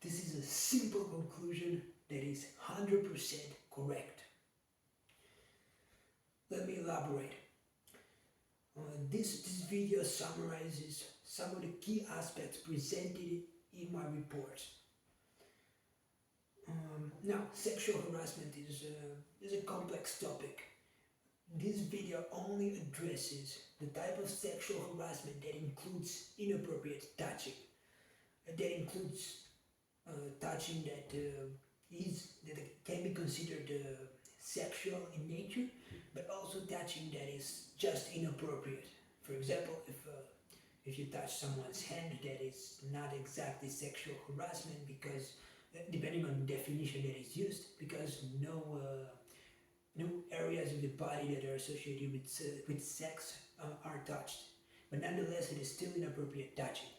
This is a simple conclusion that is 100% correct. Let me elaborate. This video summarizes some of the key aspects presented in my report. Now, sexual harassment is a complex topic. This video only addresses the type of sexual harassment that includes inappropriate touching. That includes touching that can be considered sexual in nature, but also touching that is just inappropriate. For example, if you touch someone's hand, that is not exactly sexual harassment because, depending on the definition that is used, because no areas of the body that are associated with sex are touched. But nonetheless, it is still inappropriate touching.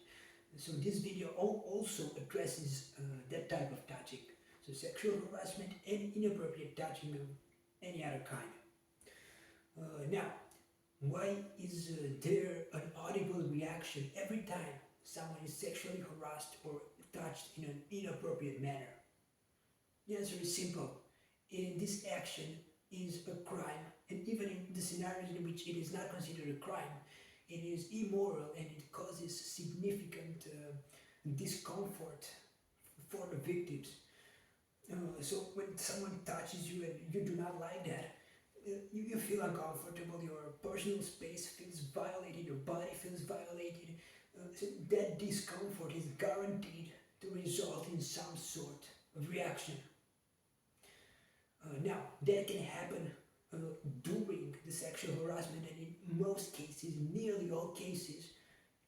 So this video also addresses that type of touching. So sexual harassment and inappropriate touching of any other kind. Now, why is there an audible reaction every time someone is sexually harassed or touched in an inappropriate manner? The answer is simple. This action is a crime, and even in the scenarios in which it is not considered a crime, it is immoral and it causes significant discomfort for the victims. So when someone touches you and you do not like that, you feel uncomfortable, your personal space feels violated, your body feels violated. So that discomfort is guaranteed to result in some sort of reaction. Now, that can happen during the sexual harassment, and in most cases, nearly all cases,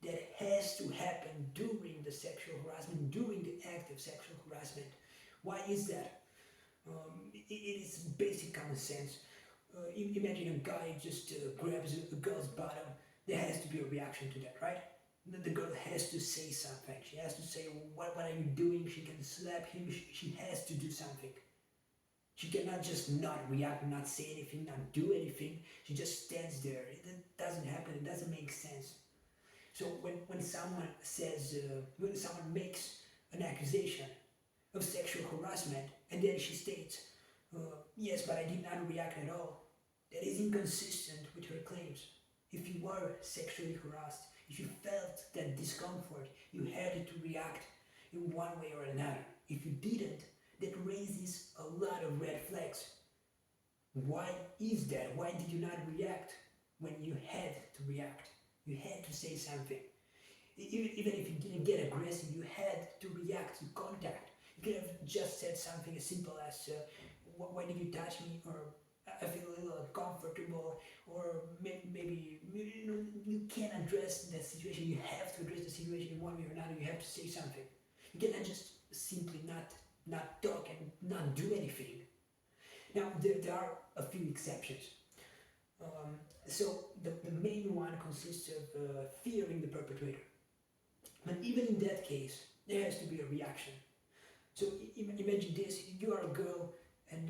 that has to happen during the sexual harassment, during the act of sexual harassment. Why is that? It is basic common sense. Imagine a guy just grabs a girl's bottom. There has to be a reaction to that, right? The girl has to say something. She has to say, what are you doing? She can slap him. She has to do something. She cannot just not react, not say anything, not do anything. She just stands there. It doesn't happen. It doesn't make sense. So when someone says, when someone makes an accusation of sexual harassment, and then she states, yes, but I did not react at all, that is inconsistent with her claims. If you were sexually harassed, if you felt that discomfort, you had to react in one way or another. If you didn't, that raises a lot of red flags. Why is that? Why did you not react when you had to react? You had to say something. Even if you didn't get aggressive, you had to react to contact. You could have just said something as simple as, why did you touch me? Or I feel a little uncomfortable. Or maybe you can't address that situation. You have to address the situation in one way or another. You have to say something. You cannot just simply not talk and not do anything. Now, there are a few exceptions. So the main one consists of fearing the perpetrator. But even in that case, there has to be a reaction. So imagine this: you are a girl and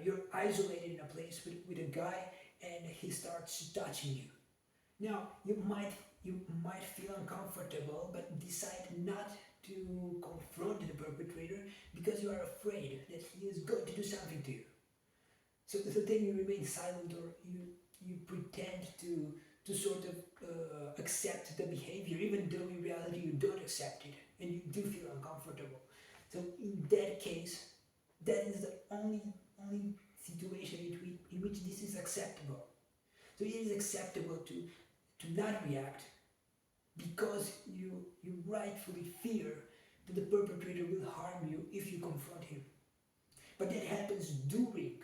you're isolated in a place with a guy, and he starts touching you. Now, you might feel uncomfortable, but decide not to confront the perpetrator because you are afraid that he is going to do something to you. So then you remain silent, or you pretend to sort of accept the behavior, even though in reality you don't accept it and you do feel uncomfortable. So in that case, that is the only situation in which this is acceptable. So it is acceptable to not react because you rightfully fear that the perpetrator will harm you if you confront him. But that happens during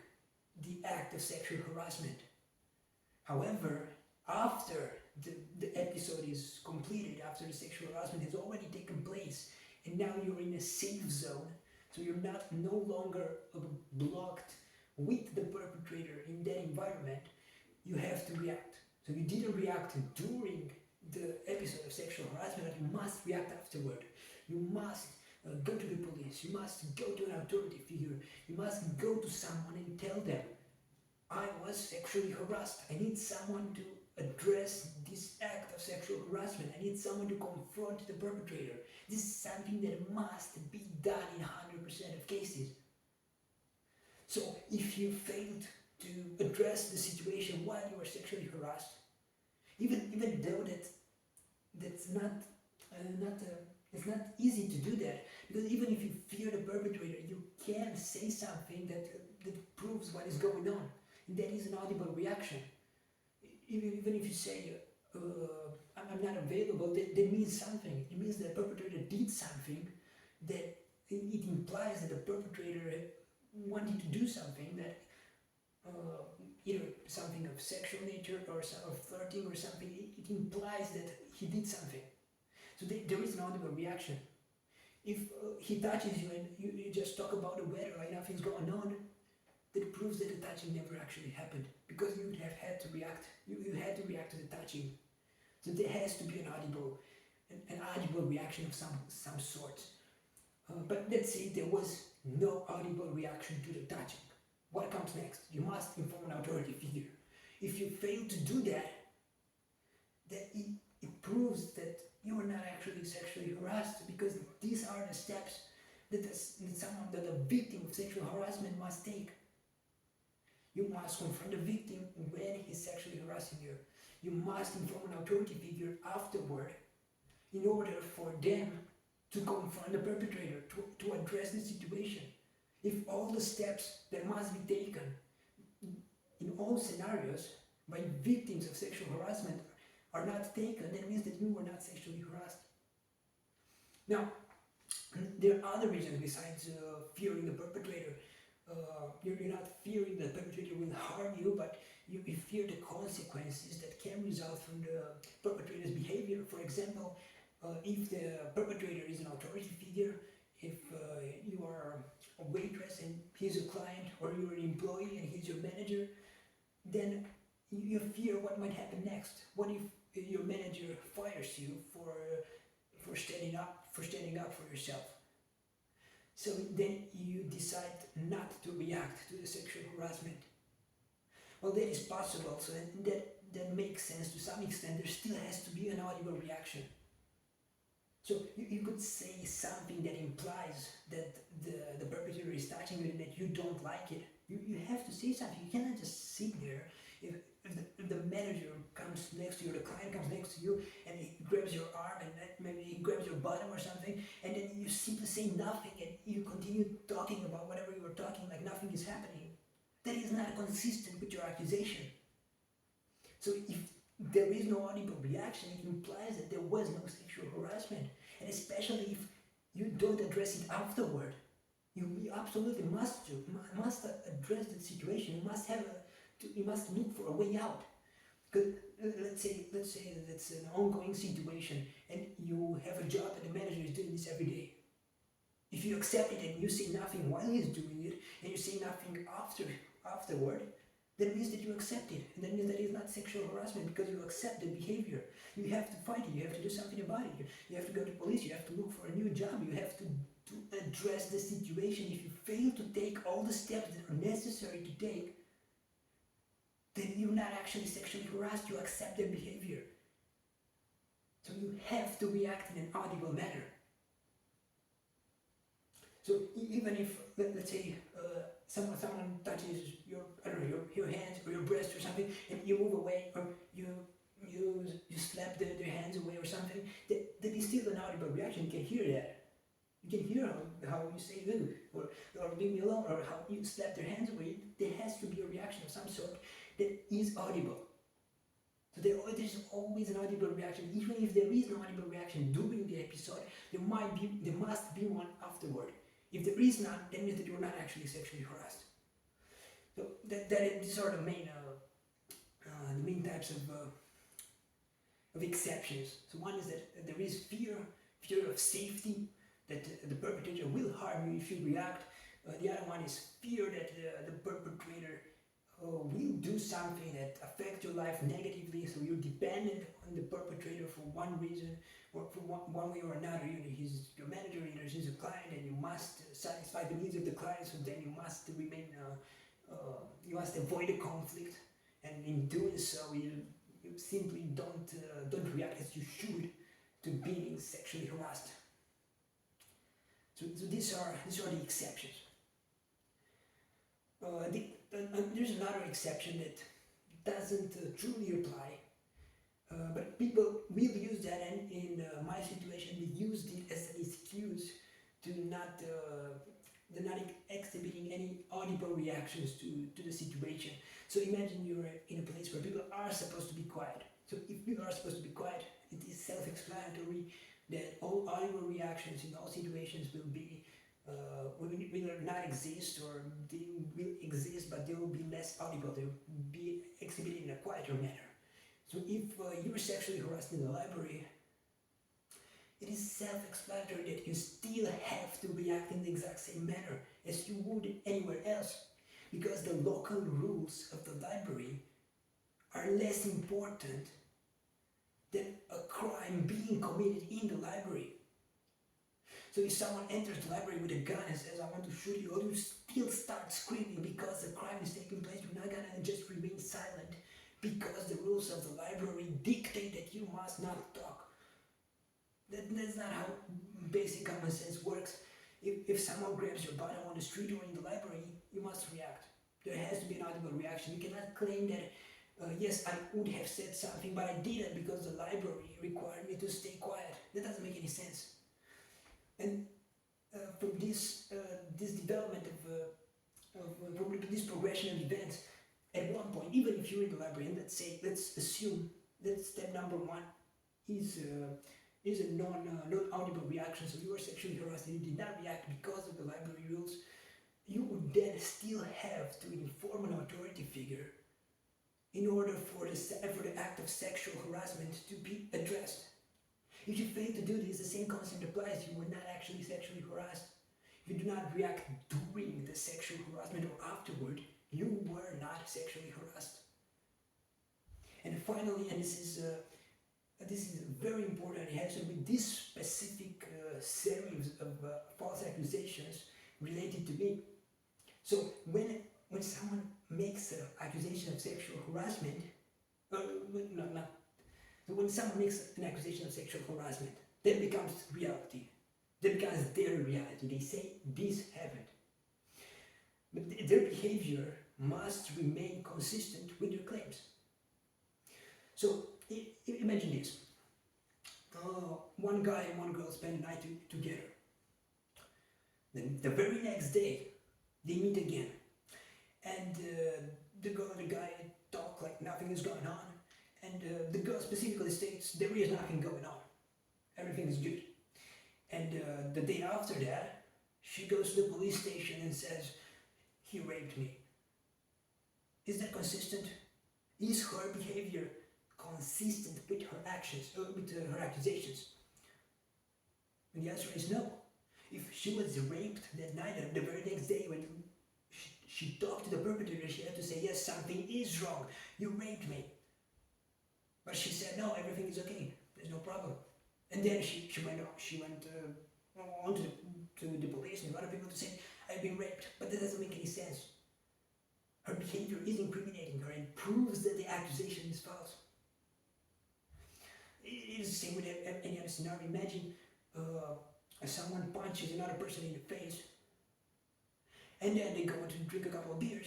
the act of sexual harassment. However, after the episode is completed, after the sexual harassment has already taken place, and now you're in a safe zone, so you're no longer blocked with the perpetrator in that environment, you have to react. So you didn't react during the episode of sexual harassment, but you must react afterward. You must go to the police, you must go to an authority figure, you must go to someone and tell them, I was sexually harassed, I need someone to address this act of sexual harassment. I need someone to confront the perpetrator. This is something that must be done in 100% of cases. So if you failed to address the situation while you were sexually harassed, even though that's it's not easy to do that, because even if you fear the perpetrator, you can say something that proves what is going on. And that is an audible reaction. Even if you say, I'm not available, that means something. It means that the perpetrator did something that it implies that the perpetrator wanted to do something that either something of sexual nature or flirting or something. It implies that he did something. So there is an audible reaction. If he touches you and you just talk about the weather, like nothing's going on, that proves that the touching never actually happened, because you would have had to react. You had to react to the touching. So there has to be an audible reaction of some sort. But let's say there was no audible reaction to the touching. What comes next? You must inform an authority figure. If you fail to do that, then it proves that you were not actually sexually harassed, because these are the steps that the victim of sexual harassment must take. You must confront the victim when he's sexually harassing you. You must inform an authority figure afterward in order for them to confront the perpetrator, to address the situation. If all the steps that must be taken in all scenarios by victims of sexual harassment are not taken, that means that you were not sexually harassed. Now, there are other reasons besides fearing the perpetrator. You're not fearing that the perpetrator will harm you, but you fear the consequences that can result from the perpetrator's behavior. For example, if the perpetrator is an authority figure, if you are a waitress and he's a client, or you're an employee and he's your manager, then you fear what might happen next. What if your manager fires you for standing up for yourself? So then you decide not to react to the sexual harassment. Well, that is possible, so that makes sense to some extent. There still has to be an audible reaction. So you could say something that implies that the perpetrator is touching you and that you don't like it. You have to say something. You cannot just sit there. If the manager comes next to you, or the client comes next to you, and he grabs your arm and maybe he grabs your bottom or something, and then you simply say nothing and you continue talking about whatever you were talking like nothing is happening, that is not consistent with your accusation. So if there is no audible reaction, it implies that there was no sexual harassment, and especially if you don't address it afterward. You absolutely must address the situation. You must look for a way out. Because let's say that it's an ongoing situation and you have a job and the manager is doing this every day. If you accept it and you say nothing while he's doing it, and you say nothing afterward, that means that you accept it. And that means that it's not sexual harassment, because you accept the behavior. You have to fight it. You have to do something about it. You have to go to police. You have to look for a new job. You have to address the situation. If you fail to take all the steps that are necessary to take, then you're not actually sexually harassed. You accept their behavior. So you have to react in an audible manner. So even if, let's say, someone touches your hands or your breast or something, and you move away, or you slap their hands away or something, that is still an audible reaction. You can hear that. You can hear how you say "ooh," or "leave me alone," or how you slap their hands away. There has to be a reaction of some sort that is audible. So there's always an audible reaction. Even if there is no audible reaction during the episode, there must be one afterward. If there is none, then means that you're not actually sexually harassed. So these are the main types of exceptions. So one is that there is fear of safety, that the perpetrator will harm you if you react. The other one is fear that the perpetrator will do something that affects your life negatively, so you're dependent on the perpetrator for one reason, or for one way or another. Either he's your manager, either he's a client, and you must satisfy the needs of the client, so then you must remain, you must avoid the conflict, and in doing so, you simply don't react as you should to being sexually harassed. So these are the exceptions. There's another exception that doesn't truly apply, but people will use that, and in my situation, we used it as an excuse to not exhibiting any audible reactions to the situation. So imagine you're in a place where people are supposed to be quiet. So if people are supposed to be quiet, it is self-explanatory that all audible reactions in all situations will not exist, or they will exist, but they will be less audible. They will be exhibited in a quieter manner. So if you were sexually harassed in the library, it is self-explanatory that you still have to react in the exact same manner as you would anywhere else, because the local rules of the library are less important than a crime being committed in the library. So if someone enters the library with a gun and says, "I want to shoot you," or you still start screaming because the crime is taking place, you're not gonna just remain silent because the rules of the library dictate that you must not talk. That's not how basic common sense works. If someone grabs your bottom on the street or in the library, you must react. There has to be an audible reaction. You cannot claim that, yes, I would have said something, but I didn't because the library required me to stay quiet. That doesn't make any sense. And from this development from this progression of events, at one point, even if you're in the library, and let's assume that step number one is a non-audible reaction, so you were sexually harassed and you did not react because of the library rules, you would then still have to inform an authority figure in order for the act of sexual harassment to be addressed. If you fail to do this, the same concept applies. You were not actually sexually harassed. If you do not react during the sexual harassment or afterward, you were not sexually harassed. And finally, and this is very important, it has to do with this specific series of false accusations related to me. So when someone makes an accusation of sexual harassment, when someone makes an accusation of sexual harassment, that becomes reality. That becomes their reality. They say this happened. But their behavior must remain consistent with their claims. So imagine this. One guy and one girl spend the night together. Then the very next day, they meet again. And the girl and the guy talk like nothing is going on. And the girl specifically states, there is nothing going on. Everything is good. And the day after that, she goes to the police station and says, "He raped me." Is that consistent? Is her behavior consistent with her actions, with her accusations? And the answer is no. If she was raped that night, the very next day when she talked to the perpetrator, she had to say, "Yes, something is wrong. You raped me." But she said, "No, everything is okay. There's no problem." And then she went on to the police and other people to say, "I've been raped." But that doesn't make any sense. Her behavior is incriminating her and proves that the accusation is false. It is the same with any other scenario. Imagine someone punches another person in the face, and then they go to drink a couple of beers,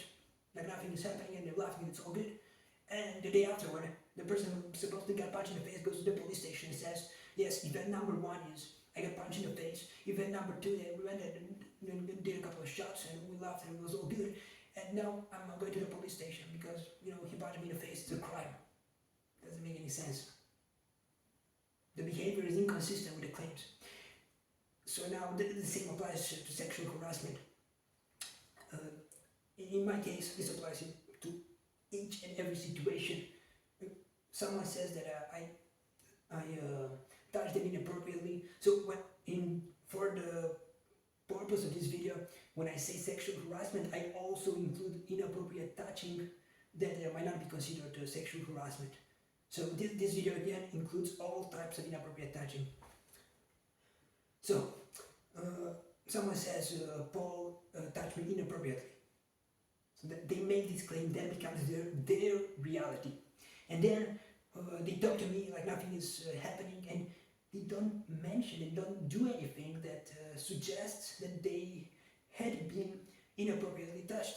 like nothing is happening, and they're laughing and it's all good. And the day afterward, the person who supposedly got punched in the face goes to the police station and says, "Yes, event number one is I got punched in the face. Event number two, we went and did a couple of shots and we laughed and it was all good. And now I'm going to the police station because, he punched me in the face. It's a crime." Doesn't make any sense. The behavior is inconsistent with the claims. So now the same applies to sexual harassment. In my case, this applies to each and every situation. Someone says that I touched them inappropriately. So for the purpose of this video, when I say sexual harassment, I also include inappropriate touching that might not be considered sexual harassment. So this video again includes all types of inappropriate touching. So someone says Paul touched me inappropriately. So that they make this claim, then becomes their reality. And then they talk to me like nothing is happening, and they don't mention and don't do anything that suggests that they had been inappropriately touched.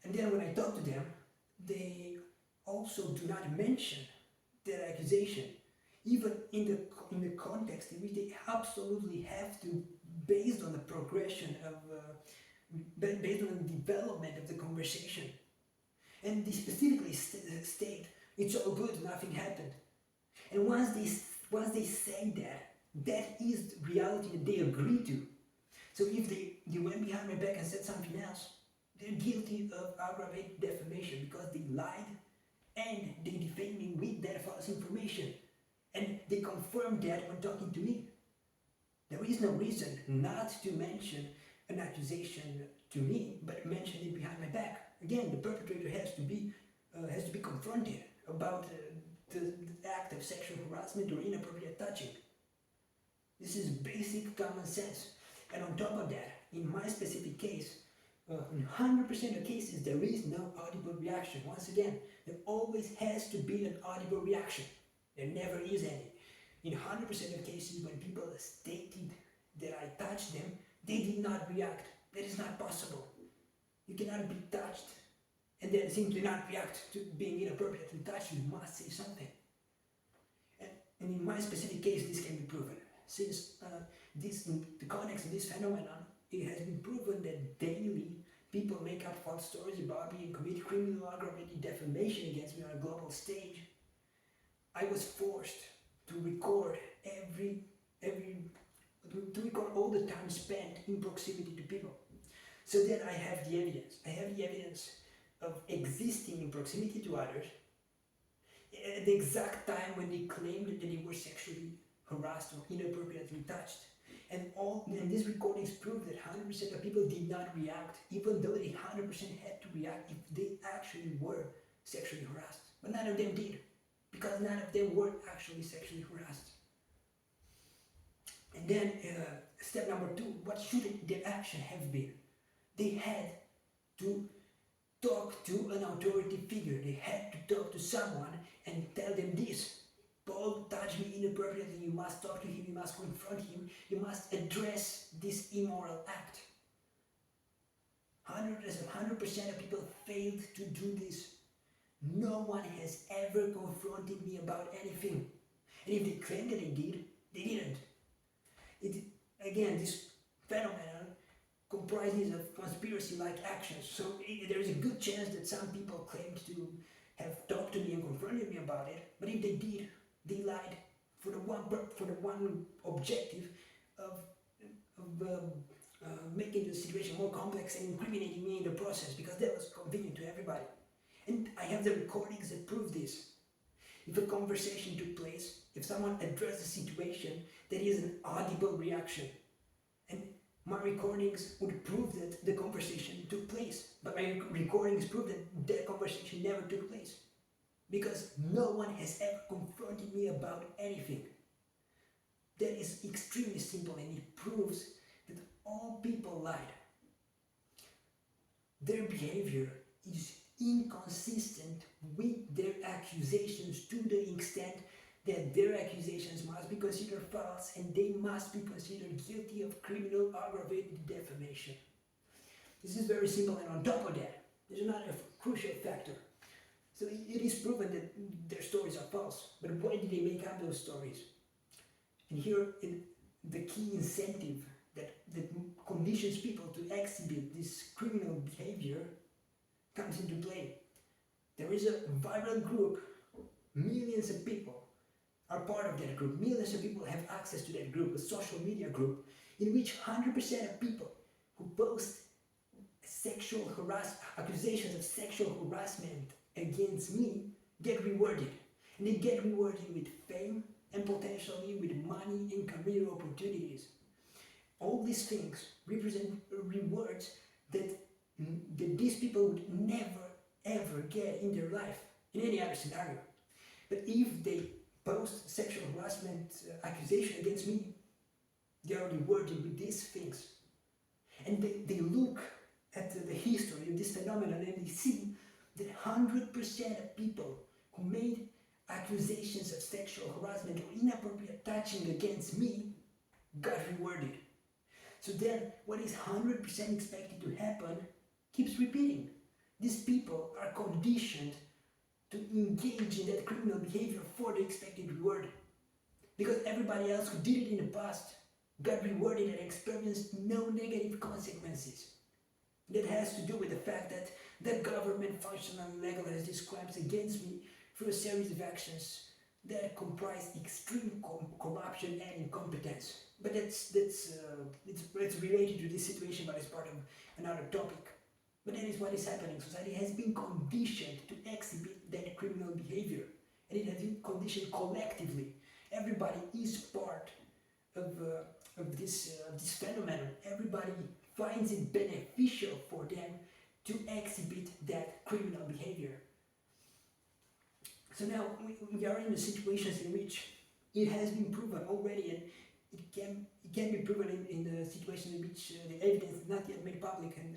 And then when I talk to them, they also do not mention their accusation, even in the context in which they absolutely have to, based on the progression of, based on the development of the conversation. And they specifically state, it's all good, nothing happened. And once they say that, that is the reality that they agree to. So if they went behind my back and said something else, they're guilty of aggravated defamation because they lied and they defamed me with that false information. And they confirmed that when talking to me. There is no reason not to mention an accusation to me, but mention it behind my back. Again, the perpetrator has to be confronted about the act of sexual harassment or inappropriate touching. This is basic common sense. And on top of that, in my specific case, in 100% of cases, there is no audible reaction. Once again, there always has to be an audible reaction. There never is any. In 100% of cases, when people stated that I touched them, they did not react. That is not possible. You cannot be touched and then simply not react to being inappropriately touched. You must say something. And in my specific case, this can be proven. Since the context of this phenomenon, it has been proven that daily people make up false stories about me and commit criminal aggravated defamation against me on a global stage. I was forced to record to record all the time spent in proximity to people. So that I have the evidence. I have the evidence of existing in proximity to others at the exact time when they claimed that they were sexually harassed or inappropriately touched. And these recordings prove that 100% of people did not react, even though they 100% had to react if they actually were sexually harassed. But none of them did, because none of them were actually sexually harassed. And then step number 2, what should their action have been? They had to talk to an authority figure. They had to talk to someone and tell them this. Paul touched me inappropriately, you must talk to him, you must confront him, you must address this immoral act. 100% of people failed to do this. No one has ever confronted me about anything. And if they claim that they did, they didn't. Again, this phenomenon comprises of conspiracy-like actions. So there is a good chance that some people claimed to have talked to me and confronted me about it, but if they did, they lied for the one objective of making the situation more complex and incriminating me in the process, because that was convenient to everybody. And I have the recordings that prove this. If a conversation took place, if someone addressed the situation, there is an audible reaction. And my recordings would prove that the conversation took place. But my recordings prove that that conversation never took place. Because no one has ever confronted me about anything. That is extremely simple, and it proves that all people lied. Their behavior is inconsistent with their accusations to the extent that their accusations must be considered false and they must be considered guilty of criminal aggravated defamation. This is very simple, and on top of that, there's another crucial factor. So it is proven that their stories are false, but why did they make up those stories? And here the key incentive that conditions people to exhibit this criminal behavior comes into play. There is a viral group, millions of people are part of that group, millions of people have access to that group, a social media group, in which 100% of people who post accusations of sexual harassment against me get rewarded. And they get rewarded with fame and potentially with money and career opportunities. All these things represent rewards that these people would never ever get in their life in any other scenario. But if they post sexual harassment accusation against me, they are rewarded with these things. And they look at the history of this phenomenon and they see that 100% of people who made accusations of sexual harassment or inappropriate touching against me got rewarded. So then what is 100% expected to happen keeps repeating. These people are conditioned to engage in that criminal behavior for the expected reward. Because everybody else who did it in the past got rewarded and experienced no negative consequences. That has to do with the fact that the government functionally legalized these crimes against me through a series of actions that comprise extreme corruption and incompetence. But it's related to this situation, but it's part of another topic. But that is what is happening. Society has been conditioned to exhibit that criminal behavior, and it has been conditioned collectively. Everybody is part of this phenomenon. Everybody finds it beneficial for them to exhibit that criminal behavior. So now we are in the situations in which it has been proven already, and it can be proven in the situations in which the evidence is not yet made public, and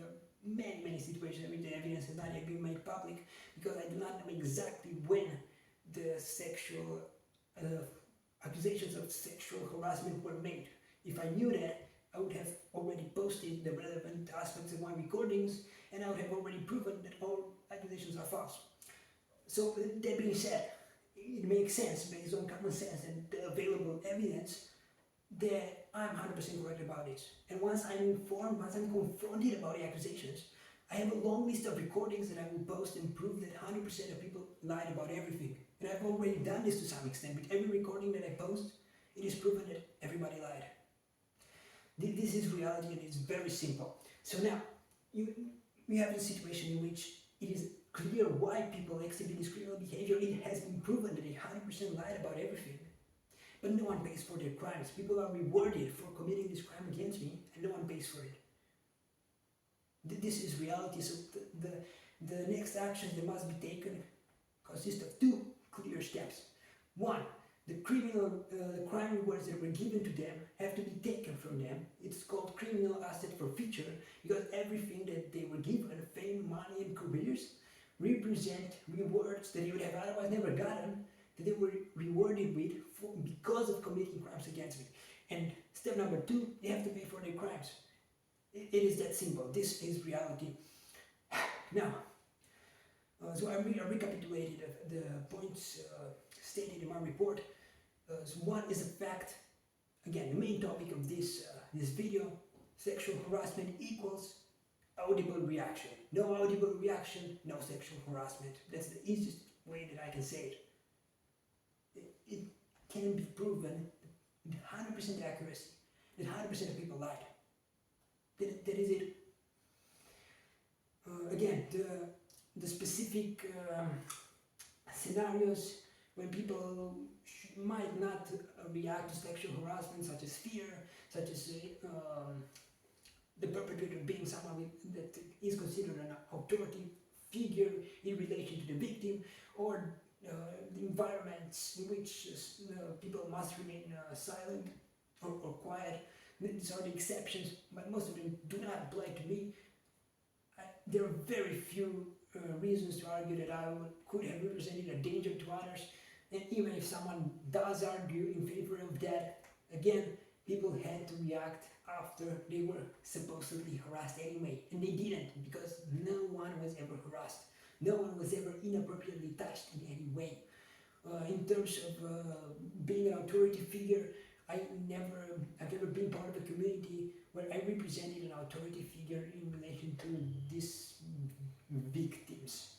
there are many situations in which the evidence has not yet been made public, because I do not know exactly when the sexual accusations of sexual harassment were made. If I knew that, I would have already posted the relevant aspects of my recordings, and I would have already proven that all accusations are false. So that being said, it makes sense based on common sense and the available evidence that I'm 100% correct about this. And once I'm informed, once I'm confronted about the accusations, I have a long list of recordings that I will post and prove that 100% of people lied about everything. And I've already done this to some extent. With every recording that I post, it is proven that everybody lied. This is reality, and it's very simple. So now, we have a situation in which it is clear why people exhibit this criminal behavior. It has been proven that they 100% lied about everything. But no one pays for their crimes. People are rewarded for committing this crime against me, and no one pays for it. This is reality. So the next actions that must be taken consist of two clear steps. One, the crime rewards that were given to them have to be taken from them. It's called criminal asset forfeiture, because everything that they were given, fame, money, and careers, represent rewards that they would have otherwise never gotten, that they were rewarded with because of committing crimes against me. And step number two, they have to pay for their crimes. It is that simple. This is reality. Now, so I recapitulated the points stated in my report. So one is the fact, again, the main topic of this video: sexual harassment equals audible reaction. No audible reaction, no sexual harassment. That's the easiest way that I can say it. It can be proven with 100% accuracy that 100% of people lied. That is it. Again, the specific scenarios when people might not react to sexual harassment, such as fear, such as the perpetrator being someone that is considered an authority figure in relation to the victim, or the environments in which people must remain silent or quiet. These are the exceptions, but most of them do not apply to me. There are very few reasons to argue that I could have represented a danger to others, and even if someone does argue in favor of that, again, people had to react after they were supposedly harassed anyway, and they didn't, because no one was ever harassed. No one was ever inappropriately touched in any way. In terms of being an authority figure, I've never been part of a community where I represented an authority figure in relation to these victims.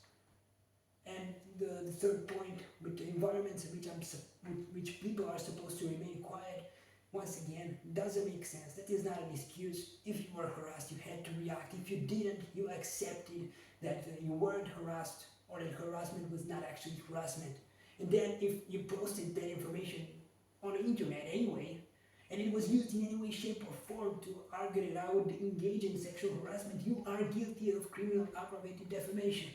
And the third point, with the environments in which people are supposed to remain quiet, once again, doesn't make sense. That is not an excuse. If you were harassed, you had to react. If you didn't, you accepted that you weren't harassed, or that harassment was not actually harassment. And then if you posted that information on the internet anyway, and it was used in any way, shape, or form to argue that I would engage in sexual harassment, you are guilty of criminal aggravated defamation.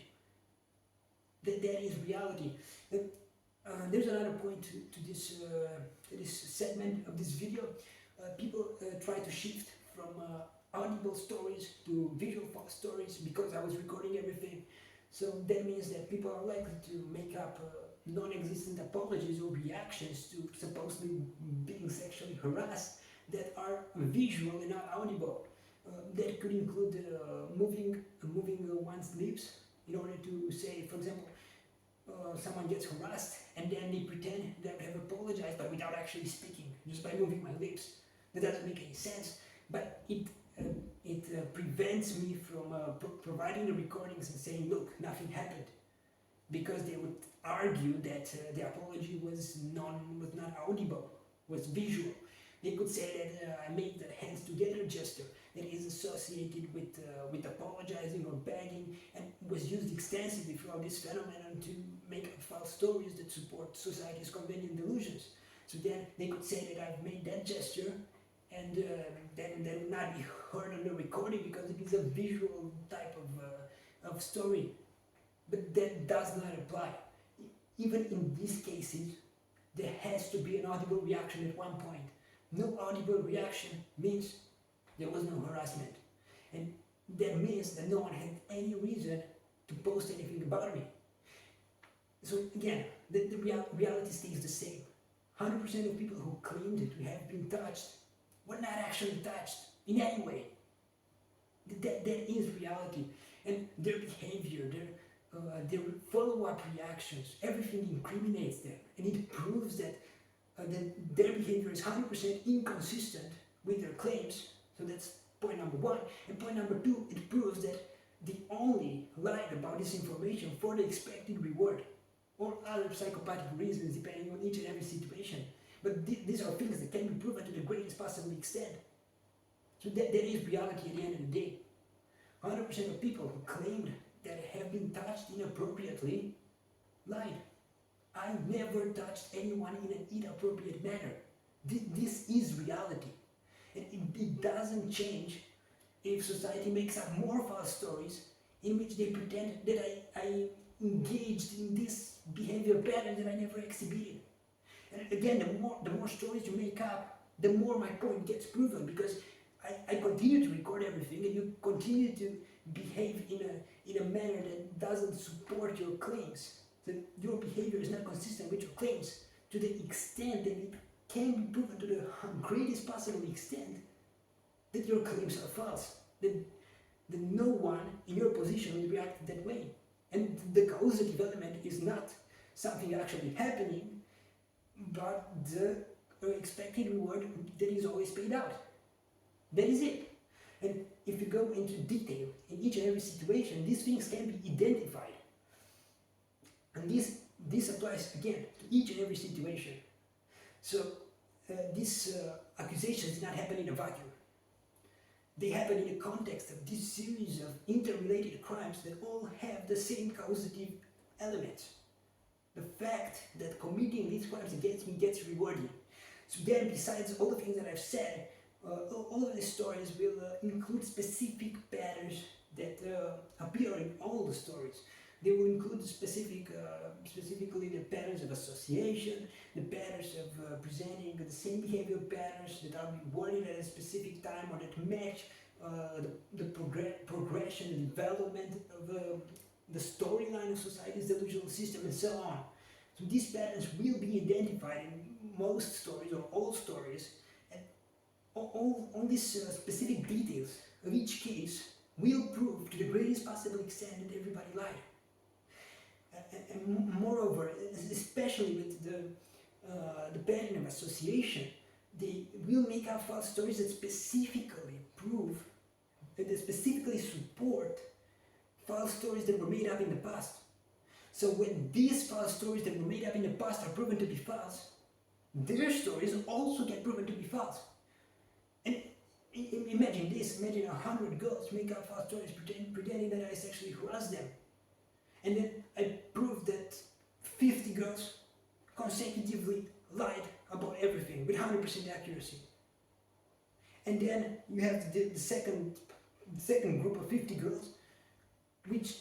That is reality. There's another point to this segment of this video. People try to shift from audible stories to visual stories because I was recording everything. So that means that people are likely to make up non-existent apologies or reactions to supposedly being sexually harassed that are visual and not audible. That could include moving one's lips in order to say, for example, someone gets harassed and then they pretend they have apologized, but without actually speaking, just by moving my lips. That doesn't make any sense, but it prevents me from providing the recordings and saying, look, nothing happened, because they would argue that the apology was not audible, was visual. They could say that I made the hands together gesture that is associated with apologizing or begging, and was used extensively throughout this phenomenon to make up false stories that support society's convenient delusions. So then they could say that I've made that gesture, and then that would not be heard on the recording because it is a visual type of story. But that does not apply. Even in these cases, there has to be an audible reaction at one point. No audible reaction means there was no harassment. And that means that no one had any reason to post anything about me. So again, the reality stays the same. 100% of people who claimed to have been touched were not actually touched in any way. That is reality. And their behavior, their follow-up reactions, everything incriminates them. And it proves that their behavior is 100% inconsistent with their claims. So that's point number one. And point number two, it proves that they only lied about this information for the expected reward or other psychopathic reasons depending on each and every situation. But these are things that can be proven to the greatest possible extent. So that is reality at the end of the day. 100% of people who claimed that have been touched inappropriately lied. I never touched anyone in an inappropriate manner. This is reality. And it doesn't change if society makes up more false stories in which they pretend that I engaged in this behavior pattern that I never exhibited. And again, the more stories you make up, the more my point gets proven, because I continue to record everything and you continue to behave in a manner that doesn't support your claims. So your behavior is not consistent with your claims to the extent that it can be proven to the greatest possible extent that your claims are false. That no one in your position will react that way. And the causative element is not something actually happening, but the expected reward that is always paid out. That is it. And if you go into detail in each and every situation, these things can be identified. And this applies again to each and every situation. So these accusations did not happen in a vacuum. They happen in the context of this series of interrelated crimes that all have the same causative elements. The fact that committing these crimes against me gets rewarded. So then, besides all the things that I've said, all of these stories will include specific patterns that appear in all the stories. They will include specifically the patterns of association, the patterns of presenting the same behavior patterns that are rewarded at a specific time or that match the progression and development of the storyline of society's delusional system, and so on. So these patterns will be identified in most stories or all stories, and all these specific details of each case will prove to the greatest possible extent that everybody lied. And moreover, especially with the pattern of association, they will make up false stories that specifically prove, that specifically support false stories that were made up in the past. So when these false stories that were made up in the past are proven to be false, their stories also get proven to be false. And imagine this, imagine 100 girls make up false stories pretending that I sexually harassed them. And then I proved that 50 girls consecutively lied about everything with 100% accuracy. And then you have the second group of 50 girls, which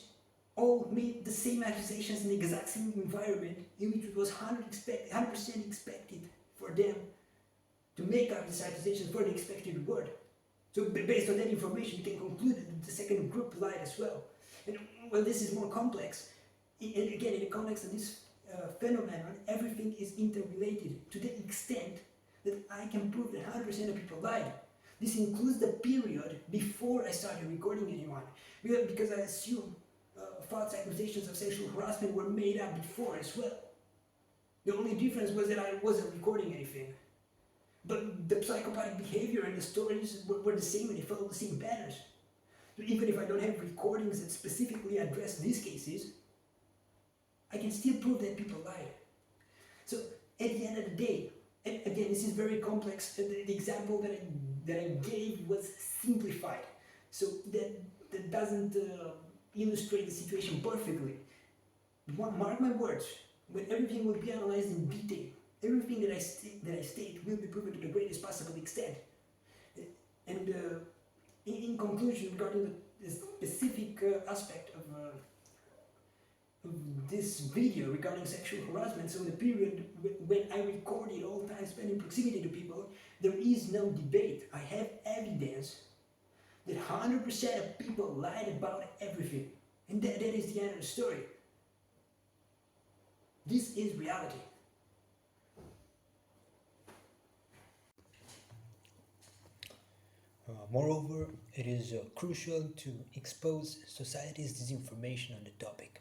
all made the same accusations in the exact same environment in which it was 100% expected for them to make up these accusations for the expected reward. So based on that information, you can conclude that the second group lied as well. And well, this is more complex. And again, in the context of this phenomenon, everything is interrelated to the extent that I can prove that 100% of people lied. This includes the period before I started recording anyone, because I assume false accusations of sexual harassment were made up before as well. The only difference was that I wasn't recording anything. But the psychopathic behavior and the stories were the same, and they followed the same patterns. So even if I don't have recordings that specifically address these cases, I can still prove that people lied. So at the end of the day, and again, this is very complex. The example that I gave was simplified, so that doesn't illustrate the situation perfectly. Mark my words, when everything will be analyzed in detail, everything that I state will be proven to the greatest possible extent. And in conclusion, regarding the specific aspect of this video regarding sexual harassment, so the period when I recorded all time spent in proximity to people, there is no debate. I have evidence that 100% of people lied about everything. And that is the end of the story. This is reality. Moreover, it is crucial to expose society's disinformation on the topic.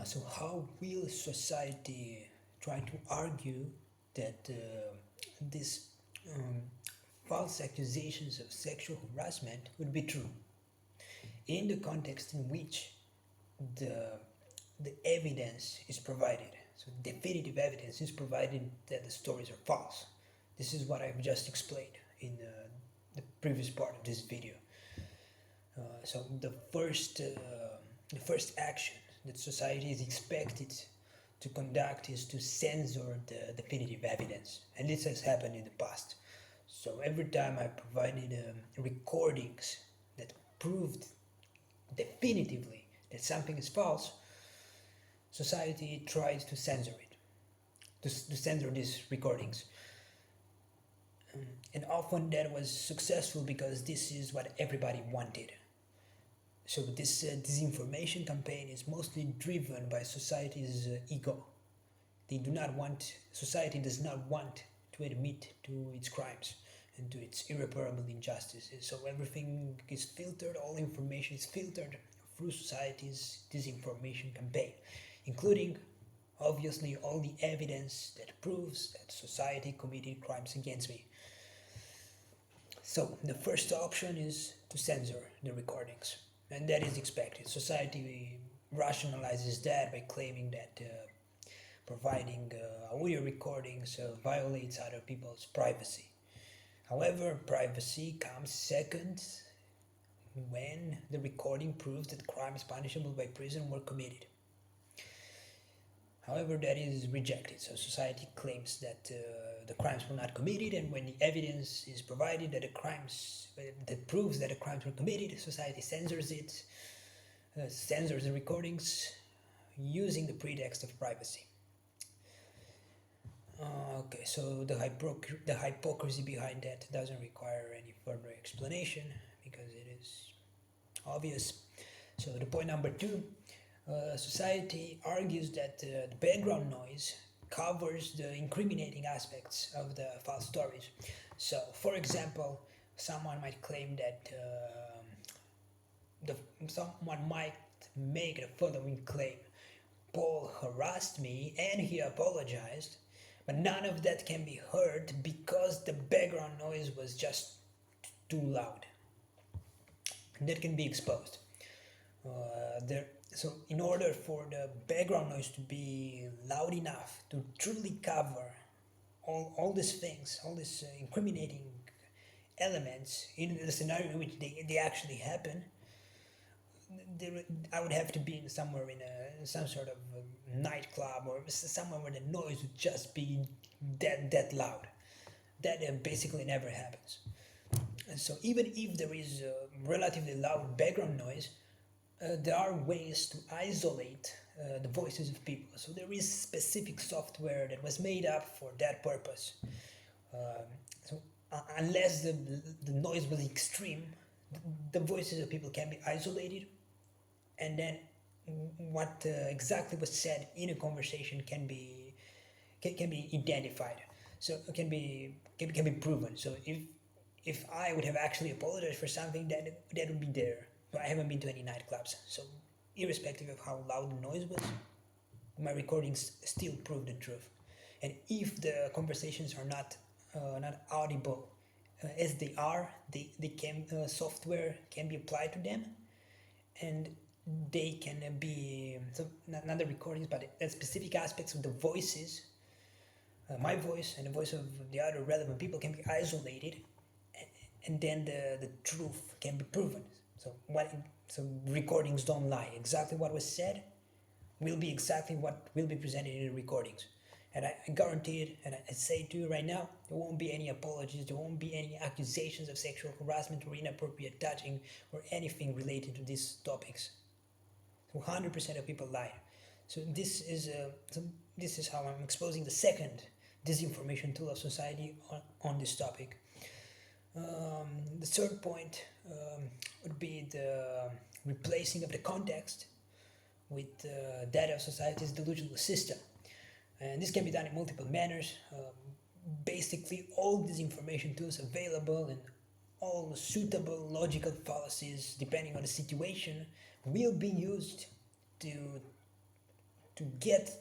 So how will society try to argue that these false accusations of sexual harassment would be true in the context in which the evidence is provided, so definitive evidence is provided that the stories are false? This is what I've just explained in the previous part of this video. So the first action that society is expected to conduct is to censor the definitive evidence, and this has happened in the past. So every time I provided recordings that proved definitively that something is false, society tries to censor it, to censor these recordings. And often that was successful because this is what everybody wanted. So this disinformation campaign is mostly driven by society's ego. Society does not want to admit to its crimes and to its irreparable injustices. So everything is filtered, all information is filtered through society's disinformation campaign, including, obviously, all the evidence that proves that society committed crimes against me. So the first option is to censor the recordings, and that is expected. Society rationalizes that by claiming that providing audio recordings violates other people's privacy. However, privacy comes second when the recording proves that crimes punishable by prison were committed. However, that is rejected. So society claims that the crimes were not committed, and when the evidence is provided that that proves that the crimes were committed, society censors it, censors the recordings using the pretext of privacy. Okay, so the hypocrisy behind that doesn't require any further explanation because it is obvious. So the point number 2, society argues that the background noise covers the incriminating aspects of the false stories. So, for example, someone might claim that someone might make the following claim: Paul harassed me and he apologized, but none of that can be heard because the background noise was just too loud. And that can be exposed. So in order for the background noise to be loud enough to truly cover all these things, all these incriminating elements in the scenario in which they actually happen, I would have to be somewhere in some sort of nightclub or somewhere where the noise would just be that loud. That basically never happens. And so even if there is a relatively loud background noise, there are ways to isolate the voices of people. So there is specific software that was made up for that purpose. So unless the noise was extreme, the voices of people can be isolated, and then what exactly was said in a conversation can be identified. So it can be proven. So if I would have actually apologized for something, that would be there. But I haven't been to any nightclubs, so irrespective of how loud the noise was, my recordings still prove the truth. And if the conversations are not audible as they are, they can software can be applied to them, and they can be so not the recordings, but the specific aspects of the voices, my voice and the voice of the other relevant people can be isolated, and then the truth can be proven. So recordings don't lie. Exactly what was said will be exactly what will be presented in the recordings. And I guarantee it, and I say to you right now, there won't be any apologies, there won't be any accusations of sexual harassment or inappropriate touching or anything related to these topics. So 100% of people lie. So this is how I'm exposing the second disinformation tool of society on this topic. The third point would be the replacing of the context with that of society's delusional system. And this can be done in multiple manners. Basically, all disinformation tools available and all suitable logical fallacies, depending on the situation, will be used to get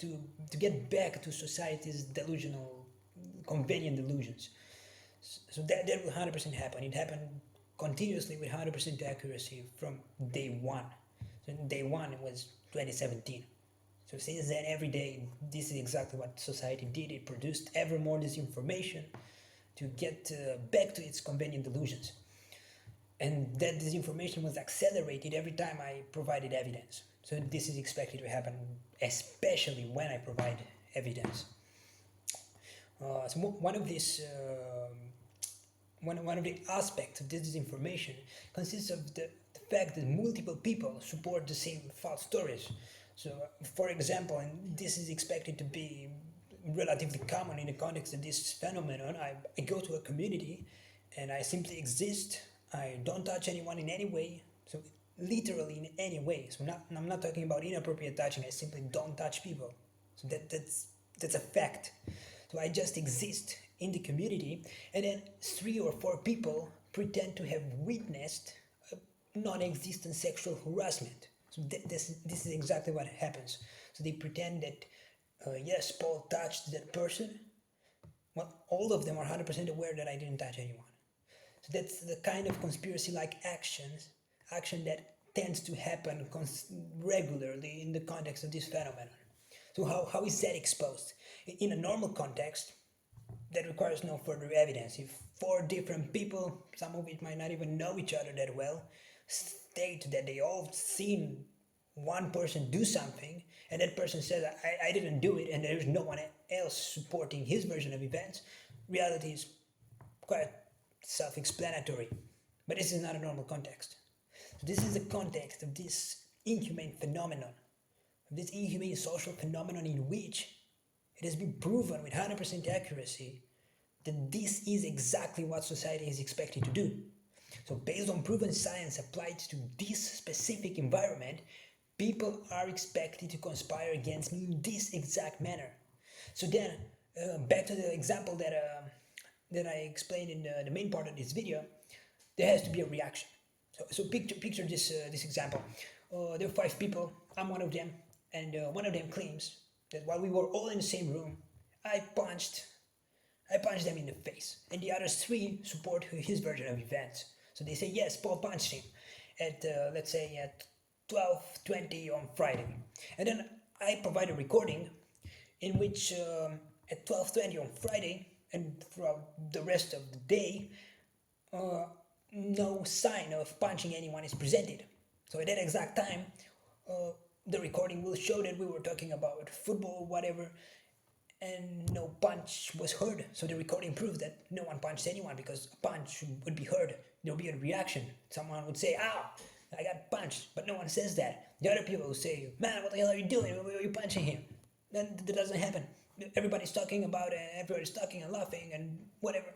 back to society's delusional, convenient delusions. So that will 100% happen. It happened continuously with 100% accuracy from day one. So day one was 2017. So since then, every day, this is exactly what society did. It produced ever more disinformation to get back to its convenient delusions. And that disinformation was accelerated every time I provided evidence. So this is expected to happen, especially when I provide evidence. So one of the aspects of this disinformation consists of the fact that multiple people support the same false stories. So, for example, and this is expected to be relatively common in the context of this phenomenon, I go to a community and I simply exist. I don't touch anyone in any way, so literally in any way. So I'm not talking about inappropriate touching, I simply don't touch people. So that's a fact. So I just exist in the community, and then 3 or 4 people pretend to have witnessed non-existent sexual harassment. So this is exactly what happens. So they pretend that, yes, Paul touched that person. Well, all of them are 100% aware that I didn't touch anyone. So that's the kind of conspiracy-like action that tends to happen regularly in the context of this phenomenon. So how is that exposed? In a normal context, that requires no further evidence. If 4 different people, some of which might not even know each other that well, state that they all seen one person do something, and that person says, I didn't do it, and there's no one else supporting his version of events, reality is quite self-explanatory. But this is not a normal context. So this is the context of this inhumane phenomenon, of this inhumane social phenomenon in which it has been proven with 100% accuracy that this is exactly what society is expected to do. So based on proven science applied to this specific environment, people are expected to conspire against me in this exact manner. So then, back to the example that I explained in the main part of this video, there has to be a reaction. So picture this example. There are 5 people, I'm one of them, and one of them claims that while we were all in the same room, I punched them in the face, and the other 3 support his version of events. So they say, yes, Paul punched him at, let's say, at 12:20 on Friday. And then I provide a recording in which at 12:20 on Friday and throughout the rest of the day, no sign of punching anyone is presented. So at that exact time, the recording will show that we were talking about football, whatever, and no punch was heard. So the recording proves that no one punched anyone, because a punch would be heard. There would be a reaction. Someone would say, ow, I got punched, but no one says that. The other people will say, man, what the hell are you doing? Why are you punching him? That doesn't happen. Everybody's talking about it, everybody's talking and laughing and whatever.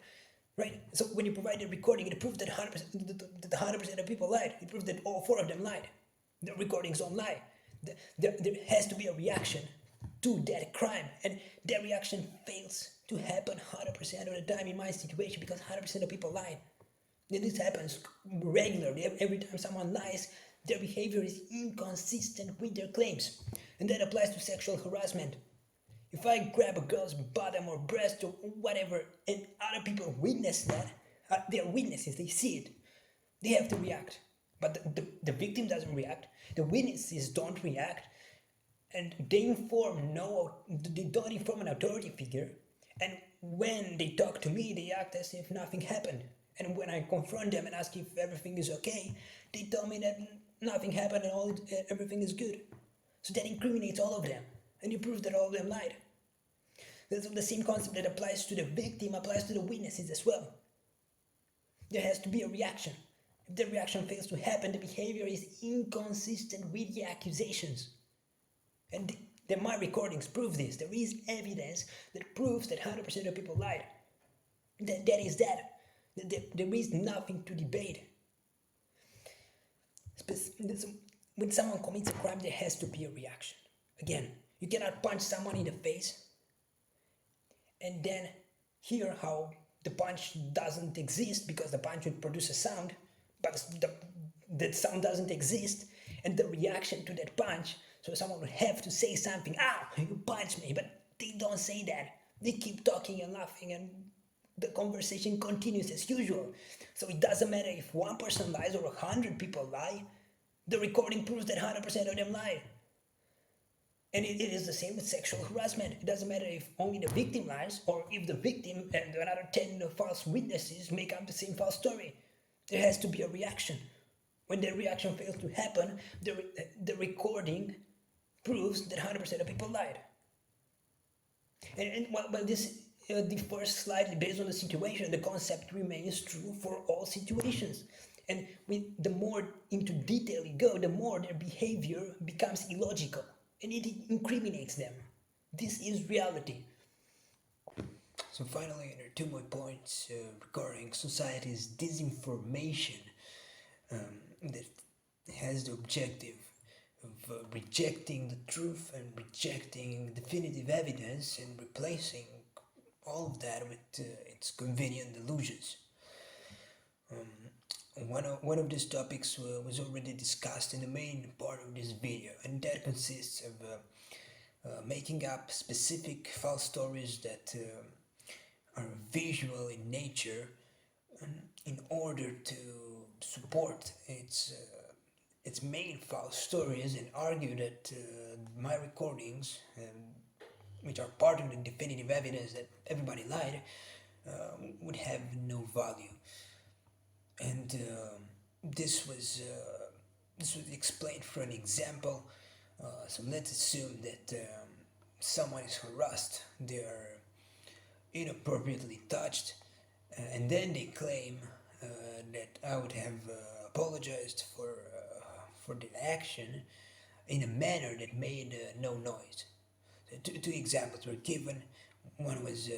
Right? So when you provide the recording, it proves that 100% of people lied. It proves that all 4 of them lied. The recordings don't lie. There has to be a reaction to that crime, and that reaction fails to happen 100% of the time in my situation because 100% of people lie. And this happens regularly. Every time someone lies, their behavior is inconsistent with their claims. And that applies to sexual harassment. If I grab a girl's bottom or breast or whatever, and other people witness that, they're witnesses, they see it, they have to react. But the victim doesn't react, the witnesses don't react, and they don't inform an authority figure, and when they talk to me, they act as if nothing happened. And when I confront them and ask if everything is okay, they tell me that nothing happened and everything is good. So that incriminates all of them, and you prove that all of them lied. The same concept that applies to the victim applies to the witnesses as well. There has to be a reaction. If the reaction fails to happen, the behavior is inconsistent with the accusations. And my recordings prove this. There is evidence that proves that 100% of people lied. That is that. There is nothing to debate. When someone commits a crime, there has to be a reaction. Again, you cannot punch someone in the face and then hear how the punch doesn't exist because the punch would produce a sound, but that sound doesn't exist, and the reaction to that punch, so someone would have to say something, you punched me, but they don't say that. They keep talking and laughing, and the conversation continues as usual. So it doesn't matter if one person lies or 100 people lie, the recording proves that 100% of them lie. And it is the same with sexual harassment. It doesn't matter if only the victim lies or if the victim and another 10 false witnesses make up the same false story. There has to be a reaction. When the reaction fails to happen, the recording proves that 100% of people lied. And while this differs slightly based on the situation, the concept remains true for all situations. And the more into detail you go, the more their behavior becomes illogical. And it incriminates them. This is reality. So finally, there are two more points regarding society's disinformation that has the objective of rejecting the truth and rejecting definitive evidence and replacing all of that with its convenient delusions. One of these topics was already discussed in the main part of this video, and that consists of making up specific false stories that are visual in nature in order to support its main false stories and argue that my recordings, which are part of the definitive evidence that everybody lied, would have no value. And this was explained through an example. So let's assume that someone is harassed, they are inappropriately touched, and then they claim that I would have apologized for the action in a manner that made no noise. So two examples were given. One was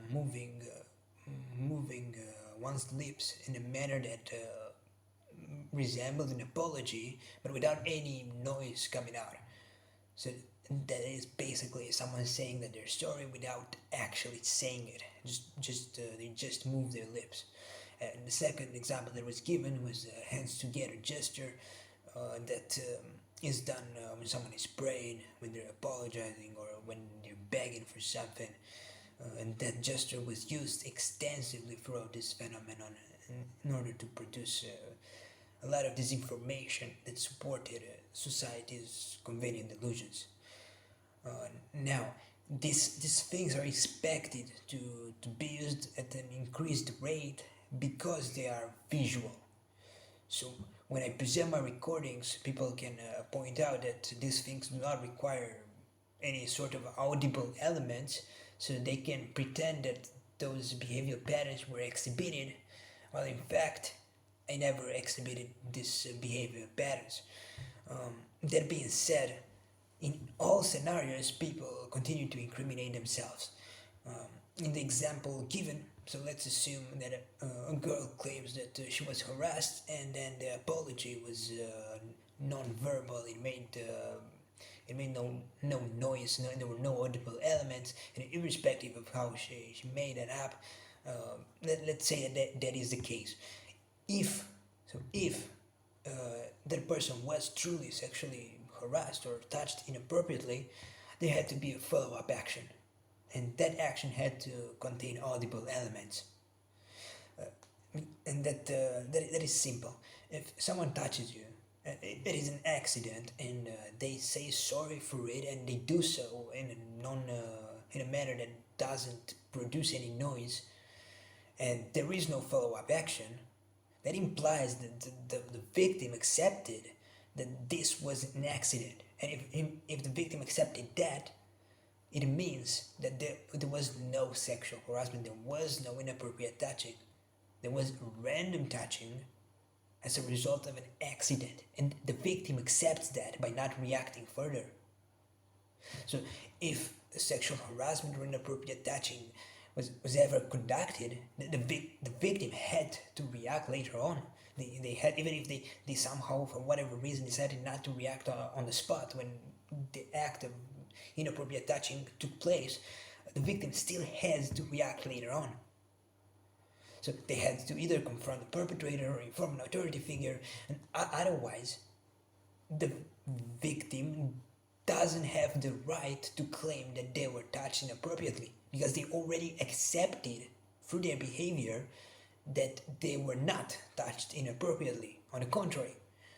moving one's lips in a manner that resembled an apology, but without any noise coming out. So that is basically someone saying that they're sorry without actually saying it. They just move their lips. And the second example that was given was a hands together gesture that is done when someone is praying, when they're apologizing, or when they're begging for something. And that gesture was used extensively throughout this phenomenon in order to produce a lot of disinformation that supported society's convenient delusions. Now, these things are expected to be used at an increased rate because they are visual. So when I present my recordings, people can point out that these things do not require any sort of audible elements, so they can pretend that those behavioral patterns were exhibited, while in fact I never exhibited these behavioral patterns. That being said, in all scenarios, people continue to incriminate themselves. In the example given, so let's assume that a girl claims that she was harassed, and then the apology was non-verbal. It made It made no noise, there were no audible elements, and irrespective of how she made it up, let's say that is the case. If uh, that person was truly sexually harassed or touched inappropriately, there had to be a follow-up action, and that action had to contain audible elements. And that is simple. If someone touches you, it is an accident, and they say sorry for it, and they do so in in a manner that doesn't produce any noise, and there is no follow-up action, that implies that the victim accepted that this was an accident. And if the victim accepted that, it means that there was no sexual harassment, there was no inappropriate touching, there was random touching as a result of an accident, and the victim accepts that by not reacting further. So if sexual harassment or inappropriate touching was ever conducted, the victim had to react later on. They had, even if they somehow, for whatever reason, decided not to react on the spot when the act of inappropriate touching took place, the victim still has to react later on. So they had to either confront the perpetrator or inform an authority figure, and otherwise, the victim doesn't have the right to claim that they were touched inappropriately, because they already accepted through their behavior that they were not touched inappropriately. On the contrary,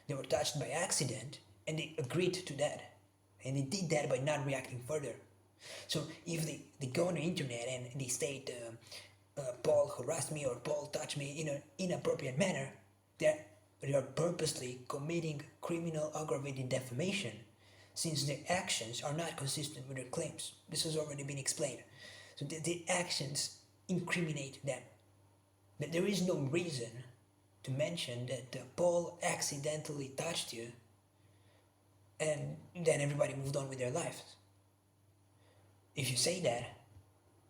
they were touched by accident, and they agreed to that. And they did that by not reacting further. So if they go on the internet and they state, Paul harassed me or Paul touched me in an inappropriate manner, they are purposely committing criminal aggravated defamation, since their actions are not consistent with their claims. This has already been explained. So the actions incriminate them. But there is no reason to mention that Paul accidentally touched you and then everybody moved on with their lives. If you say that,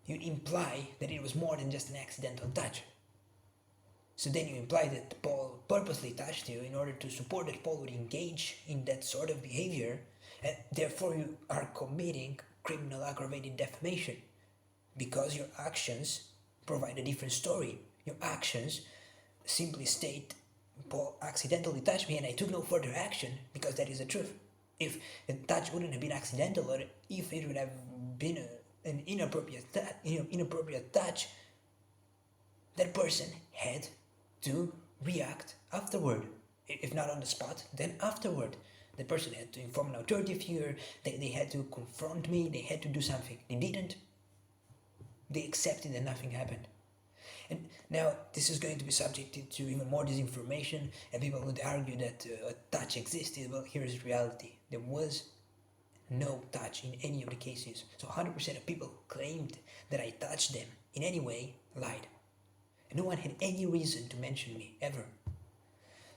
you imply that it was more than just an accidental touch. So then you imply that Paul purposely touched you in order to support that Paul would engage in that sort of behavior, and therefore you are committing criminal aggravated defamation, because your actions provide a different story. Your actions simply state, Paul accidentally touched me and I took no further action, because that is the truth. If the touch wouldn't have been accidental, or if it would have been an inappropriate touch, that person had to react afterward. If not on the spot, then afterward. The person had to inform an authority figure, they had to confront me, they had to do something. They didn't. They accepted that nothing happened. And now this is going to be subjected to even more disinformation, and people would argue that a touch existed. Well, here is reality. There was no touch in any of the cases. So 100% of people who claimed that I touched them in any way lied. And no one had any reason to mention me, ever.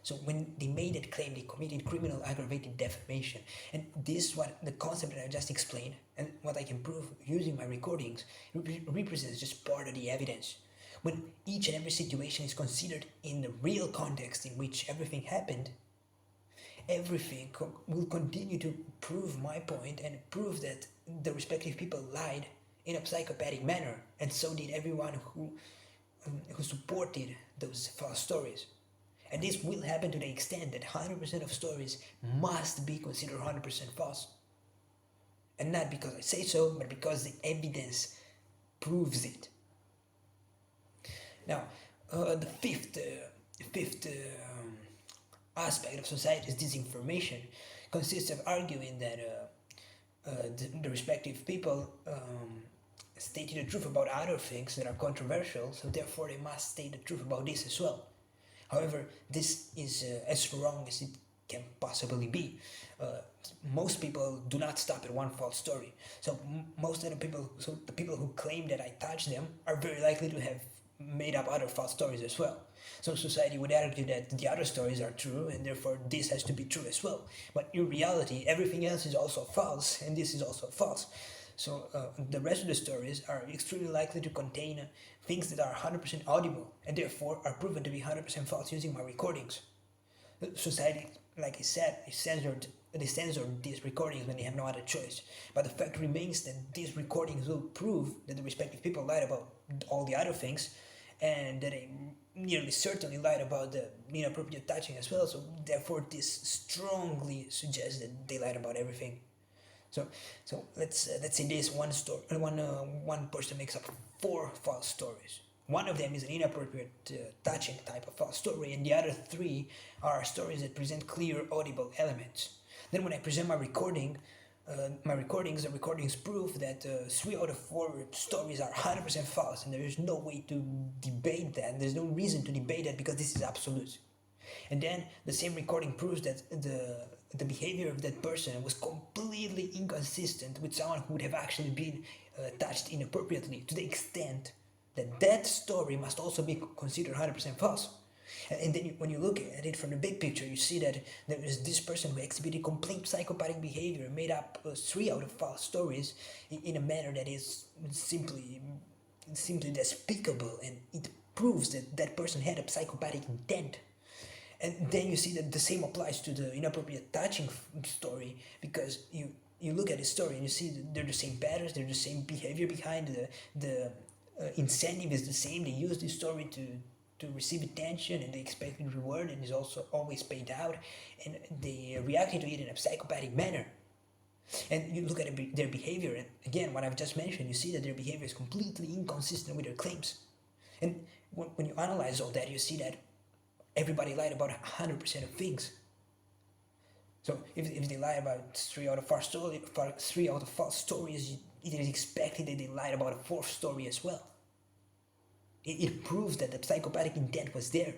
So when they made that claim, they committed criminal aggravated defamation. And this is what the concept that I just explained, and what I can prove using my recordings, represents just part of the evidence. When each and every situation is considered in the real context in which everything happened, everything will continue to prove my point and prove that the respective people lied in a psychopathic manner, and so did everyone who supported those false stories. And this will happen to the extent that 100% of stories must be considered 100% false. And not because I say so, but because the evidence proves it. Now, the fifth aspect of society's disinformation consists of arguing that the respective people stated the truth about other things that are controversial, so therefore they must state the truth about this as well. However, this is as wrong as it can possibly be. Most people do not stop at one false story. So most of the people who claim that I touched them are very likely to have made up other false stories as well. So society would argue that the other stories are true, and therefore this has to be true as well. But in reality, everything else is also false, and this is also false. So the rest of the stories are extremely likely to contain things that are 100% audible, and therefore are proven to be 100% false using my recordings. Society, like I said, is censored they censor these recordings when they have no other choice. But the fact remains that these recordings will prove that the respective people lied about all the other things, and that they nearly certainly lied about the inappropriate touching as well. So therefore, this strongly suggests that they lied about everything. So let's say this one story, one person makes up 4 false stories. One of them is an inappropriate touching type of false story, and the other 3 are stories that present clear audible elements. Then when I present my recordings, the recordings prove that 3 out of 4 stories are 100% false, and there is no way to debate that. There's no reason to debate that because this is absolute. And then the same recording proves that the behavior of that person was completely inconsistent with someone who would have actually been touched inappropriately, to the extent that that story must also be considered 100% false. And then when you look at it from the big picture, you see that there is this person who exhibited complete psychopathic behavior, made up 3 out of false stories in a manner that is simply despicable, and it proves that that person had a psychopathic intent. And then you see that the same applies to the inappropriate touching story, because you look at the story and you see that they're the same patterns, they're the same behavior behind the incentive is the same. They use this story to receive attention, and they expect a reward, and is also always paid out, and they reacted to it in a psychopathic manner. And you look at their behavior, and again, what I've just mentioned, you see that their behavior is completely inconsistent with their claims. And when you analyze all that, you see that everybody lied about 100% of things. So if they lie about 3 out of 4 stories, it is expected that they lied about a 4th story as well. It proves that the psychopathic intent was there.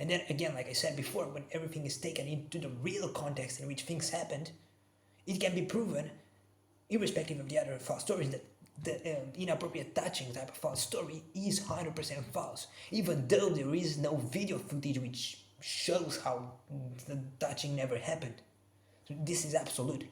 And then again, like I said before, when everything is taken into the real context in which things happened, it can be proven, irrespective of the other false stories, that the inappropriate touching type of false story is 100% false, even though there is no video footage which shows how the touching never happened. So this is absolute.